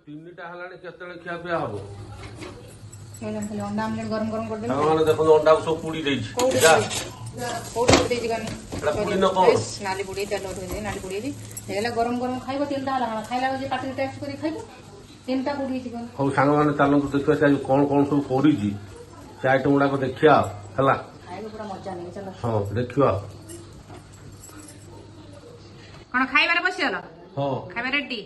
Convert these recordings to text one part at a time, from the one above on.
ତିନିଟା ହେଲାଣି କେତେବେଳେ ଖିଆ ପିଆ ହବ? ଅଣ୍ଡା ଆମଲେଟ ଗରମ ଗରମ କରିଦେବି। ସାଙ୍ଗମାନେ ଦେଖନ୍ତୁ ଅଣ୍ଡାକୁ ସବୁ ପୁଡ଼ି ଦେଇଛି। କୋଉଠି ଦେଇଛି ଗାନି ପୁଡ଼ି ନ କଣ ନାଲି ପୁଡ଼ି ତେଲ ଉଠେଇ ନାଲି ପୁଡ଼ି ହେଇଗଲା ଗରମ ଗରମ ଖାଇବ। ତିନିଟା ହେଲା ଖାଇଲା ବେଳେ ପାଟିରେ ଟେଷ୍ଟ କରି ଖାଇବ। ତିନିଟା ପୁଡ଼ି ହେଇଛି। ହଉ ସାଙ୍ଗମାନେ ଚାଲନ୍ତୁ ଦେଖିବା ସେ ଆଜି କଣ କଣ ସବୁ କରିଛି ସେ ଆଇଟମ ଗୁଡାକ ଦେଖିବା ହେଲା। ଖାଇବ ପୁରା ମଜା ନେଇ ଚାଲ। ହଁ ଦେଖିବା। କଣ ଖାଇବାରେ ବସିଗଲ? ହଁ ଖାଇବା ରେଡି।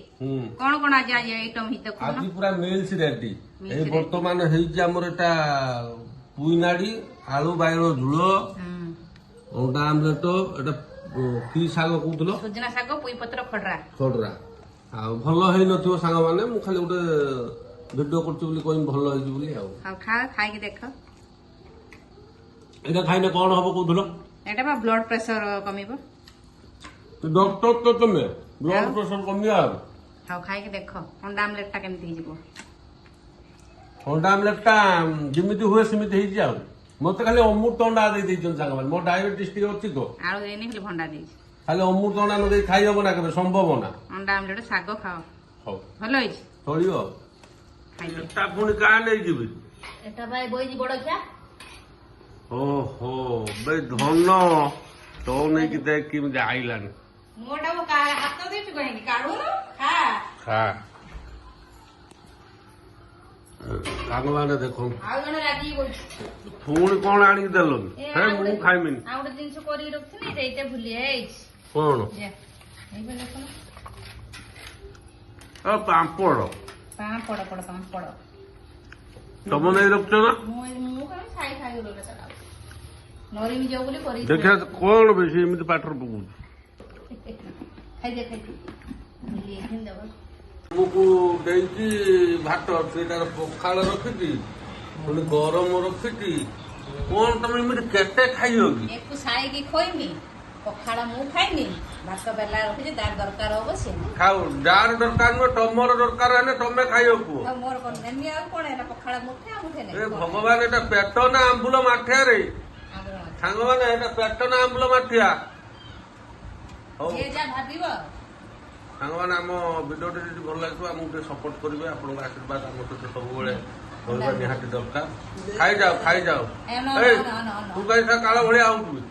କଣ ଆଜି ଆଜି ଆଇଟମ ହି ଦେଖୁ ଆଜି ପୁରା ମିଲ୍ସ ରେଡି। ଏଇ ବର୍ତ୍ତମାନ ହେଇଛି ଆମର ଏଟା ପୁଇ ନାଡି ଆଳୁ ବାଇଗଣ ଝୁଳ ଅଣ୍ଡା ଆମଲେଟ ଏଟା କି ଶାଗ କହୁଥିଲ? ସୁଜନା ଶାଗ ପୁଇ ପତ୍ର ଖଡରା। ଖଡରା ଆଉ ଭଲ ହେଇନଥିବ ସାଙ୍ଗମାନେ ମୁଁ ଖାଲି ଗୋଟେ ଭିଡିଓ କରୁଛି ବୋଲି କହିବି ଭଲ ହେଇଛି ବୋଲି ଆଉ। ଆଉ ଖା ଖାଇକି ଦେଖ। ଏଇଟା ଖାଇଲେ କଣ ହବ କହୁଥିଲ? ଏଟା ବା ବ୍ଲଡ ପ୍ରେସର କମିବ। ଡକ୍ଟର ତ ତମେ ବ୍ଲଡ ପ୍ରେସର କମିବା ଆଉ। ଆଉ ଖାଇକି ଦେଖ ଅଣ୍ଡା ଆମଲେଟ ଟା କେମିତି ହେଇଯିବ। ଅଣ୍ଡା ଆମଲେଟ ଟା ଯେମିତି ହୁଏ ସେମିତି ହେଇଛି ଆଉ। ମତେ ଖାଲି ଅମୃତ ଅଣ୍ଡା ଦେଇ ଦେଇଛନ୍ତି ସାଙ୍ଗମାନେ। ମୋ ଡାଇବେଟିସ୍ ଟିକେ ଅଛି ତ। ଆଳୁ ଦେଇନି ଖାଲି ଭଣ୍ଡା ଦେଇଛି। ଖାଲି ଅମୃତ ଅଣ୍ଡା ନ ଦେଇ ଖାଇ ହବ ନା କେବେ ସମ୍ଭବ ନା। ଅଣ୍ଡା ଆମଲେଟ ଶାଗ ଖାଅ। ହଉ ଭଲ ହେଇଛି। ଚଳିବ। ଏଟା ପୁଣି କାହା ନେଇଯିବି? ଏଟା ଭାଇ ବଇଛି ବଡ ଖିଆ। ଓହୋ ବେ ଧନ ତ ନେଇକି ଦେଖ କେମିତି ଆଇଲାନି। ମୋଟାକୁ ହାତ ଦେଇଛୁ କାହିଁକି କାଢୁନୁ ଖା। ସାଙ୍ଗମାନେ ଦେଖ ଆଉ ଜଣେ ରାଗି ବଇଛି। ପୁଣି କଣ ଆଣିକି ଦେଲନି? ମୁଁ ଖାଇମିନି। ଆଉ ଗୋଟେ ଜିନିଷ କରିକି ରଖିଥିଲି ସେଇଟା ଭୁଲି ଯାଇଛି। କଣ? ପାମ୍ପଡ। ପାମ୍ପଡ ତମ ନେଇ ରଖୁଛ ନା? ମୁଁ ଖାଇ ନରିମି ଯାଉ ବୋଲି କରି ଦେଖିବା କଣ ବେଶୀ ଏମିତି ପାଠରେ ପକଉଛି। ଆମକୁ ଦେଇଛି ଭାତ ସେଇଟାର ପଖାଳ ରଖିଛି ପୁଣି ଗରମ ରଖିଛି। କଣ ତମେ ଏମିତି କେତେ ଖାଇବ କି? ଏକୁ ସାଇକି ଖୋଇମି ପଖାଳ ମୁଁ ଖାଇମି ଭାତ ବେଲା ରଖିଛି ଯାର ଦରକାର ହବ ସେ ଖାଉ। ଯାହାର ଦରକାର ନୁହେଁ ତମର ଦରକାର ହେଲେ ତମେ ଖାଇବ କୁହ। ମୋର କଣ ନେମି ଆଉ କଣ ହେଲା ପଖାଳ ମୁଠେ ଆଉ ମୁଠେ ଏ ଭଗବାନ ଏଟା ପେଟ ନା ଆମ୍ବୁଲ ମାଠିଆରେ? ସାଙ୍ଗମାନେ ଏଟା ପେଟ ନା ଆମ୍ବୁଲ ମାଠିଆ? ହଉ ଯାହା ଭାବିବ। ସାଙ୍ଗମାନେ ଆମ ଭିଡିଓଟି ଯଦି ଭଲ ଲାଗିଥିବ ଆମକୁ ଟିକେ ସପୋର୍ଟ କରିବେ। ଆପଣଙ୍କ ଆଶୀର୍ବାଦ ଆମ ସହିତ ସବୁବେଳେ ରହିବା ନିହାତି ଦରକାର। ଖାଇଯାଅ। ତୁ କାହିଁ କାଳ ଭଳିଆ ହଉଛୁ?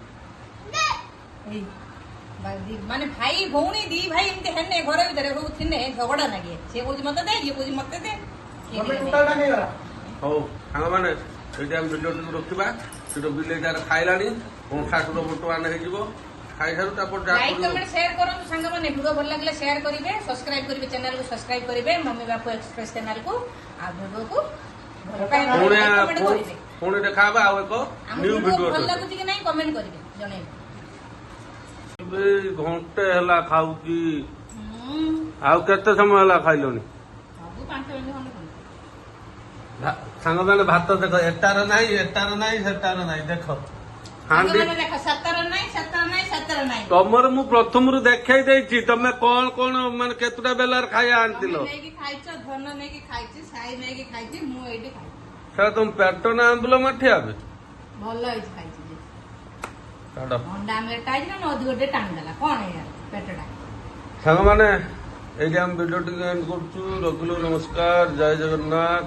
ମାନେ ଭାଇ ଭଉଣୀ ଦି ଭାଇ ଏମିତି ହେନେ ଘର ଭିତରେ ସବୁ ଥିନେ ଝଗଡା ଲାଗେ। ସେ କହୁଛି ମତେ ଦେ ଇଏ କହୁଛି ମତେ ଦେ। ହଉ ସାଙ୍ଗମାନେ ଏଇଠି ଆମେ ଭିଡିଓଟିକୁ ରଖିବା। ସେଠୁ ବିଲେଇଟାରେ ଖାଇଲାଣି କଂସାଟୁର ବର୍ତ୍ତମାନ ହେଇଯିବ। ଖାଇସାରୁ ତାପରେ ଲାଇକ୍ କମେଣ୍ଟ ସେୟାର କରନ୍ତୁ ସାଙ୍ଗମାନେ। ଭିଡିଓ ଭଲ ଲାଗିଲେ ସେୟାର କରିବେ ସବସ୍କ୍ରାଇବ କରିବେ ଚ୍ୟାନେଲକୁ ସବସ୍କ୍ରାଇବ କରିବେ ମମି ବାପୁ ଏକ୍ସପ୍ରେସ ଚ୍ୟାନେଲକୁ। ଆଉ ଭିଡିଓକୁ ପୁଣି ଦେଖା ହବା ଆଉ ଏକ ନ୍ୟୁ ଭିଡିଓ। ଭଲ ଲାଗୁଛି କି ନାଇଁ କମେଣ୍ଟ କରିବେ ଜଣେଇବେ। ଘଣ୍ଟେ ହେଲା ଖାଉଛି। ଆଉ କେତେ ସମୟ ହେଲା ଖାଇଲଣି? ସାଙ୍ଗମାନେ ଭାତ ଦେଖ ଏଟାର ନାହିଁ ସେଟାର ନାହିଁ ଦେଖ ହାଣ୍ଡି। ତମର ମୁଁ ପ୍ରଥମରୁ ଦେଖେଇ ଦେଇଛି ତମେ କଣ କଣ ମାନେ କେତେଟା ବେଲାର ଖାଇବା ଆଣିଥିଲ। ସେଟା ତମ ପେଟ ନା ଆମ୍ବୁଲ ମାଠିଆ? ଭଲ ହେଇଛି ଖାଇଛି। ଅଣ୍ଡା ଆମଲେଟ ହେଇଛି ନା ଅଧିକ ଟିକେ ଟାଣିଦେଲା କଣ ପେଟଟା। ସାଙ୍ଗମାନେ ଏଇଠି ଆମେ ଭିଡିଓ ଟିକେ ଏଣ୍ଡ କରୁଛୁ। ରଖିଲୁ ନମସ୍କାର ଜୟ ଜଗନ୍ନାଥ।